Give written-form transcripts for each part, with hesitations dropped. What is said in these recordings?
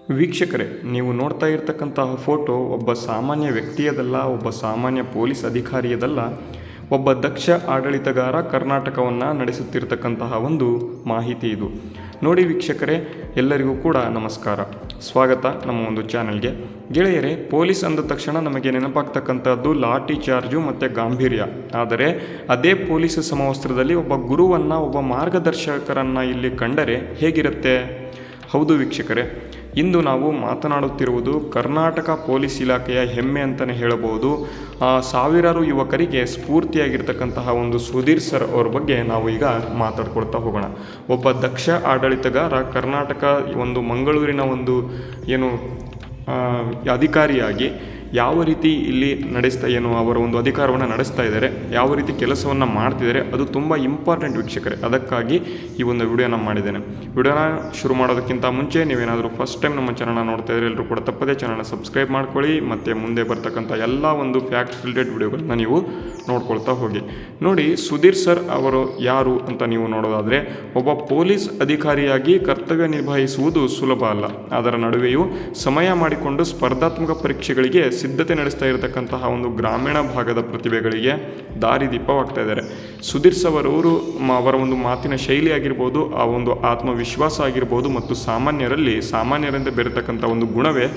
ವೀಕ್ಷಕರೇ, ನೀವು ನೋಡ್ತಾ ಇರ್ತಕ್ಕಂತಹ ಫೋಟೋ ಒಬ್ಬ ಸಾಮಾನ್ಯ ವ್ಯಕ್ತಿಯದಲ್ಲ, ಒಬ್ಬ ಸಾಮಾನ್ಯ ಪೊಲೀಸ್ ಅಧಿಕಾರಿಯದಲ್ಲ, ಒಬ್ಬ ದಕ್ಷ ಆಡಳಿತಗಾರ ಕರ್ನಾಟಕವನ್ನು ನಡೆಸುತ್ತಿರ್ತಕ್ಕಂತಹ ಒಂದು ಮಾಹಿತಿ ಇದು. ನೋಡಿ ವೀಕ್ಷಕರೇ, ಎಲ್ಲರಿಗೂ ಕೂಡ ನಮಸ್ಕಾರ, ಸ್ವಾಗತ ನಮ್ಮ ಒಂದು ಚಾನೆಲ್ಗೆ. ಗೆಳೆಯರೇ, ಪೊಲೀಸ್ ಅಂದ ತಕ್ಷಣ ನಮಗೆ ನೆನಪಾಗ್ತಕ್ಕಂಥದ್ದು ಲಾಠಿ ಚಾರ್ಜು ಮತ್ತು ಗಾಂಭೀರ್ಯ. ಆದರೆ ಅದೇ ಪೊಲೀಸ್ ಸಮವಸ್ತ್ರದಲ್ಲಿ ಒಬ್ಬ ಗುರುವನ್ನು, ಒಬ್ಬ ಮಾರ್ಗದರ್ಶಕರನ್ನು ಇಲ್ಲಿ ಕಂಡರೆ ಹೇಗಿರುತ್ತೆ? ಹೌದು ವೀಕ್ಷಕರೇ, ಇಂದು ನಾವು ಮಾತನಾಡುತ್ತಿರುವುದು ಕರ್ನಾಟಕ ಪೊಲೀಸ್ ಇಲಾಖೆಯ ಹೆಮ್ಮೆ ಅಂತಲೇ ಹೇಳಬಹುದು. ಸಾವಿರಾರು ಯುವಕರಿಗೆ ಸ್ಫೂರ್ತಿಯಾಗಿರ್ತಕ್ಕಂತಹ ಒಂದು ಸುಧೀರ್ ಸರ್ ಅವ್ರ ಬಗ್ಗೆ ನಾವು ಈಗ ಮಾತಾಡ್ಕೊಳ್ತಾ ಹೋಗೋಣ. ಒಬ್ಬ ದಕ್ಷ ಆಡಳಿತಗಾರ, ಕರ್ನಾಟಕ ಒಂದು ಮಂಗಳೂರಿನ ಒಂದು ಅಧಿಕಾರಿಯಾಗಿ ಯಾವ ರೀತಿ ಇಲ್ಲಿ ಅವರ ಒಂದು ಅಧಿಕಾರವನ್ನು ನಡೆಸ್ತಾ ಇದ್ದಾರೆ, ಯಾವ ರೀತಿ ಕೆಲಸವನ್ನು ಮಾಡ್ತಿದ್ದಾರೆ, ಅದು ತುಂಬ ಇಂಪಾರ್ಟೆಂಟ್ ವೀಕ್ಷಕರೇ. ಅದಕ್ಕಾಗಿ ಈ ಒಂದು ವಿಡಿಯೋನ ಮಾಡಿದ್ದೇನೆ. ವಿಡಿಯೋನ ಶುರು ಮಾಡೋದಕ್ಕಿಂತ ಮುಂಚೆ ನೀವೇನಾದರೂ ಫಸ್ಟ್ ಟೈಮ್ ನಮ್ಮ ಚಾನಲ್ನ ನೋಡ್ತಾ ಇದ್ದರೆ ಎಲ್ಲರೂ ಕೂಡ ತಪ್ಪದೇ ಚಾನಲ್ನ ಸಬ್ಸ್ಕ್ರೈಬ್ ಮಾಡ್ಕೊಳ್ಳಿ, ಮತ್ತು ಮುಂದೆ ಬರ್ತಕ್ಕಂಥ ಎಲ್ಲ ಒಂದು ಫ್ಯಾಕ್ಟ್ ರಿಲೇಟೆಡ್ ವಿಡಿಯೋಗಳನ್ನ ನೀವು ನೋಡ್ಕೊಳ್ತಾ ಹೋಗಿ. ನೋಡಿ, ಸುಧೀರ್ ಸರ್ ಅವರು ಯಾರು ಅಂತ ನೀವು ನೋಡೋದಾದರೆ, ಒಬ್ಬ ಪೊಲೀಸ್ ಅಧಿಕಾರಿಯಾಗಿ ಕರ್ತವ್ಯ ನಿಭಾಯಿಸುವುದು ಸುಲಭ ಅಲ್ಲ. ಅದರ ನಡುವೆಯೂ ಸಮಯ ಮಾಡಿಕೊಂಡು ಸ್ಪರ್ಧಾತ್ಮಕ ಪರೀಕ್ಷೆಗಳಿಗೆ ಸಿದ್ಧತೆ ನಡೆಸ್ತಾ ಇರತಕ್ಕಂತಹ ಒಂದು ಗ್ರಾಮೀಣ ಭಾಗದ ಪ್ರತಿಭೆಗಳಿಗೆ ದಾರಿದೀಪವಾಗ್ತಾ ಇದ್ದಾರೆ. ಸುಧೀರ್ ಸರ್ ಅವರು ಅವರ ಒಂದು ಮಾತಿನ ಶೈಲಿ ಆಗಿರ್ಬೋದು, ಆ ಒಂದು ಆತ್ಮವಿಶ್ವಾಸ ಆಗಿರ್ಬೋದು, ಮತ್ತು ಸಾಮಾನ್ಯರಿಂದ ಬೆರೆತಕ್ಕಂಥ ಒಂದು ಗುಣವೇ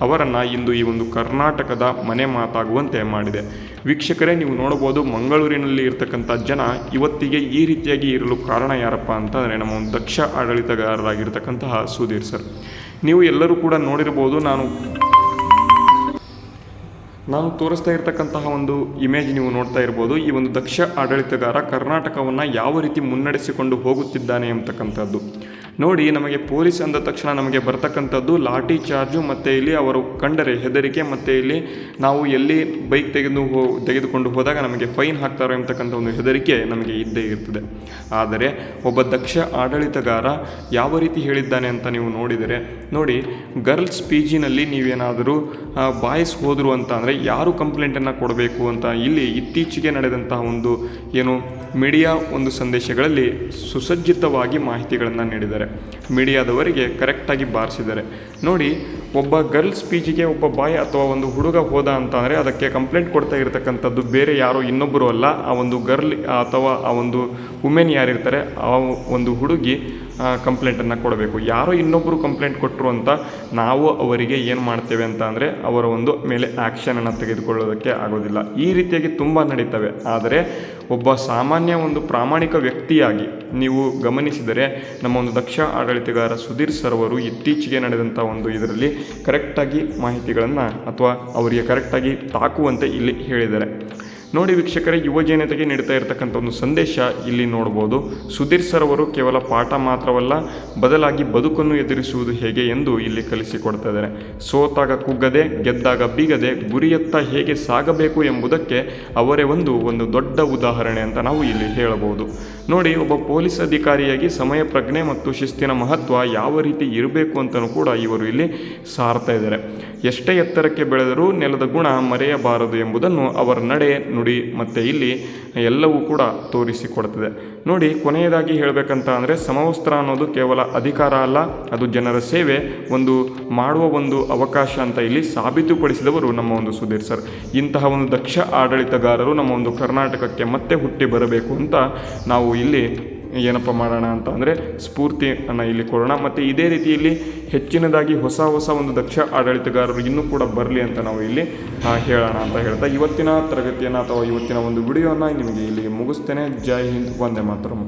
ಅವರನ್ನು ಇಂದು ಈ ಒಂದು ಕರ್ನಾಟಕದ ಮನೆ ಮಾತಾಗುವಂತೆ ಮಾಡಿದೆ. ವೀಕ್ಷಕರೇ, ನೀವು ನೋಡಬಹುದು, ಮಂಗಳೂರಿನಲ್ಲಿ ಇರ್ತಕ್ಕಂಥ ಜನ ಇವತ್ತಿಗೆ ಈ ರೀತಿಯಾಗಿ ಇರಲು ಕಾರಣ ಯಾರಪ್ಪ ಅಂತಂದರೆ ನಮ್ಮ ಒಂದು ದಕ್ಷ ಆಡಳಿತಗಾರರಾಗಿರ್ತಕ್ಕಂತಹ ಸುಧೀರ್ ಸರ್. ನೀವು ಎಲ್ಲರೂ ಕೂಡ ನೋಡಿರ್ಬೋದು, ನಾನು ತೋರಿಸ್ತಾ ಇರ್ತಕ್ಕಂತಹ ಒಂದು ಇಮೇಜ್ ನೀವು ನೋಡ್ತಾ ಇರ್ಬೋದು. ಈ ಒಂದು ದಕ್ಷ ಆಡಳಿತಗಾರ ಕರ್ನಾಟಕವನ್ನು ಯಾವ ರೀತಿ ಮುನ್ನಡೆಸಿಕೊಂಡು ಹೋಗುತ್ತಿದ್ದಾನೆ ಅಂತಕ್ಕಂಥದ್ದು. ನೋಡಿ, ನಮಗೆ ಪೊಲೀಸ್ ಅಂದ ತಕ್ಷಣ ನಮಗೆ ಬರ್ತಕ್ಕಂಥದ್ದು ಲಾಠಿ ಚಾರ್ಜು, ಮತ್ತು ಇಲ್ಲಿ ಅವರು ಕಂಡರೆ ಹೆದರಿಕೆ, ಮತ್ತು ಇಲ್ಲಿ ನಾವು ಎಲ್ಲಿ ಬೈಕ್ ತೆಗೆದುಕೊಂಡು ಹೋದಾಗ ನಮಗೆ ಫೈನ್ ಹಾಕ್ತಾರೋ ಎಂಬತಕ್ಕಂಥ ಒಂದು ಹೆದರಿಕೆ ನಮಗೆ ಇದ್ದೇ ಇರ್ತದೆ. ಆದರೆ ಒಬ್ಬ ದಕ್ಷ ಆಡಳಿತಗಾರ ಯಾವ ರೀತಿ ಹೇಳಿದ್ದಾನೆ ಅಂತ ನೀವು ನೋಡಿದರೆ, ನೋಡಿ, ಗರ್ಲ್ಸ್ PGನಲ್ಲಿ ನೀವೇನಾದರೂ ಬಾಯ್ಸ್ ಹೋದರು ಅಂತ ಅಂದರೆ ಯಾರು ಕಂಪ್ಲೇಂಟನ್ನು ಕೊಡಬೇಕು ಅಂತ ಇಲ್ಲಿ ಇತ್ತೀಚೆಗೆ ನಡೆದಂತಹ ಒಂದು ಮೀಡಿಯಾ ಒಂದು ಸಂದೇಶಗಳಲ್ಲಿ ಸುಸಜ್ಜಿತವಾಗಿ ಮಾಹಿತಿಗಳನ್ನು ನೀಡಿದ್ದಾರೆ. ಮೀಡಿಯಾದವರಿಗೆ ಕರೆಕ್ಟಾಗಿ ಬಾರಿಸಿದ್ದಾರೆ. ನೋಡಿ, ಒಬ್ಬ ಗರ್ಲ್ಸ್ PGಗೆ ಒಬ್ಬ ಬಾಯ್ ಅಥವಾ ಒಂದು ಹುಡುಗ ಹೋದ ಅಂತ ಅಂದರೆ ಅದಕ್ಕೆ ಕಂಪ್ಲೇಂಟ್ ಕೊಡ್ತಾ ಇರತಕ್ಕಂಥದ್ದು ಬೇರೆ ಯಾರೋ ಇನ್ನೊಬ್ಬರು ಅಲ್ಲ, ಆ ಒಂದು ಗರ್ಲ್ ಅಥವಾ ಆ ಒಂದು ವುಮೆನ್ ಯಾರಿರ್ತಾರೆ ಆ ಒಂದು ಹುಡುಗಿ ಕಂಪ್ಲೇಂಟನ್ನು ಕೊಡಬೇಕು. ಯಾರೋ ಇನ್ನೊಬ್ಬರು ಕಂಪ್ಲೇಂಟ್ ಕೊಟ್ಟರು ಅಂತ ನಾವು ಅವರಿಗೆ ಏನು ಮಾಡ್ತೇವೆ ಅಂತ ಅಂದರೆ ಅವರ ಒಂದು ಮೇಲೆ ಆ್ಯಕ್ಷನನ್ನು ತೆಗೆದುಕೊಳ್ಳೋದಕ್ಕೆ ಆಗೋದಿಲ್ಲ. ಈ ರೀತಿಯಾಗಿ ತುಂಬ ನಡೀತವೆ. ಆದರೆ ಒಬ್ಬ ಸಾಮಾನ್ಯ ಒಂದು ಪ್ರಾಮಾಣಿಕ ವ್ಯಕ್ತಿಯಾಗಿ ನೀವು ಗಮನಿಸಿದರೆ ನಮ್ಮ ಒಂದು ದಕ್ಷ ಆಡಳಿತಗಾರ ಸುಧೀರ್ ಸರ್ ಅವರು ಇತ್ತೀಚೆಗೆ ನಡೆದಂಥ ಒಂದು ಇದರಲ್ಲಿ ಕರೆಕ್ಟಾಗಿ ಮಾಹಿತಿಗಳನ್ನು ಅಥವಾ ಅವರಿಗೆ ಕರೆಕ್ಟಾಗಿ ತಾಕುವಂತೆ ಇಲ್ಲಿ ಹೇಳಿದ್ದಾರೆ. ನೋಡಿ ವೀಕ್ಷಕರೇ, ಯುವ ಜನತೆಗೆ ನೀಡ್ತಾ ಇರತಕ್ಕಂಥ ಒಂದು ಸಂದೇಶ ಇಲ್ಲಿ ನೋಡ್ಬೋದು. ಸುಧೀರ್ ಸರ್ ಅವರು ಕೇವಲ ಪಾಠ ಮಾತ್ರವಲ್ಲ, ಬದಲಾಗಿ ಬದುಕನ್ನು ಎದುರಿಸುವುದು ಹೇಗೆ ಎಂದು ಇಲ್ಲಿ ಕಲಿಸಿಕೊಡ್ತಾ ಇದ್ದಾರೆ. ಸೋತಾಗ ಕುಗ್ಗದೆ, ಗೆದ್ದಾಗ ಬೀಗದೆ, ಗುರಿಯತ್ತ ಹೇಗೆ ಸಾಗಬೇಕು ಎಂಬುದಕ್ಕೆ ಅವರೇ ಒಂದು ದೊಡ್ಡ ಉದಾಹರಣೆ ಅಂತ ನಾವು ಇಲ್ಲಿ ಹೇಳಬಹುದು. ನೋಡಿ, ಒಬ್ಬ ಪೊಲೀಸ್ ಅಧಿಕಾರಿಯಾಗಿ ಸಮಯ ಪ್ರಜ್ಞೆ ಮತ್ತು ಶಿಸ್ತಿನ ಮಹತ್ವ ಯಾವ ರೀತಿ ಇರಬೇಕು ಅಂತಲೂ ಕೂಡ ಇವರು ಇಲ್ಲಿ ಸಾರ್ತಾ ಇದ್ದಾರೆ. ಎಷ್ಟೇ ಎತ್ತರಕ್ಕೆ ಬೆಳೆದರೂ ನೆಲದ ಗುಣ ಮರೆಯಬಾರದು ಎಂಬುದನ್ನು ಅವರ ನಡೆ, ನುಡಿ ಮತ್ತು ಇಲ್ಲಿ ಎಲ್ಲವೂ ಕೂಡ ತೋರಿಸಿಕೊಡ್ತದೆ. ನೋಡಿ, ಕೊನೆಯದಾಗಿ ಹೇಳಬೇಕಂತ ಅಂದರೆ ಸಮವಸ್ತ್ರ ಅನ್ನೋದು ಕೇವಲ ಅಧಿಕಾರ ಅಲ್ಲ, ಅದು ಜನರ ಸೇವೆ ಮಾಡುವ ಒಂದು ಅವಕಾಶ ಅಂತ ಇಲ್ಲಿ ಸಾಬೀತುಪಡಿಸಿದವರು ನಮ್ಮ ಒಂದು ಸುಧೀರ್ ಸರ್. ಇಂತಹ ಒಂದು ದಕ್ಷ ಆಡಳಿತಗಾರರು ನಮ್ಮ ಒಂದು ಕರ್ನಾಟಕಕ್ಕೆ ಮತ್ತೆ ಹುಟ್ಟಿ ಬರಬೇಕು ಅಂತ ನಾವು ಇಲ್ಲಿ ಏನಪ್ಪ ಮಾಡೋಣ ಅಂತ ಅಂದರೆ ಸ್ಫೂರ್ತಿಯನ್ನು ಇಲ್ಲಿ ಕೊಡೋಣ. ಮತ್ತು ಇದೇ ರೀತಿಯಲ್ಲಿ ಹೆಚ್ಚಿನದಾಗಿ ಹೊಸ ಒಂದು ದಕ್ಷ ಆಡಳಿತಗಾರರು ಇನ್ನೂ ಕೂಡ ಬರಲಿ ಅಂತ ನಾವು ಇಲ್ಲಿ ಹೇಳೋಣ ಅಂತ ಹೇಳ್ತಾ ಇವತ್ತಿನ ತರಗತಿಯನ್ನು ಅಥವಾ ಇವತ್ತಿನ ಒಂದು ವಿಡಿಯೋನ ನಿಮಗೆ ಇಲ್ಲಿ ಮುಗಿಸ್ತೇನೆ. ಜೈ ಹಿಂದ್, ವಂದೇ ಮಾತರಂ.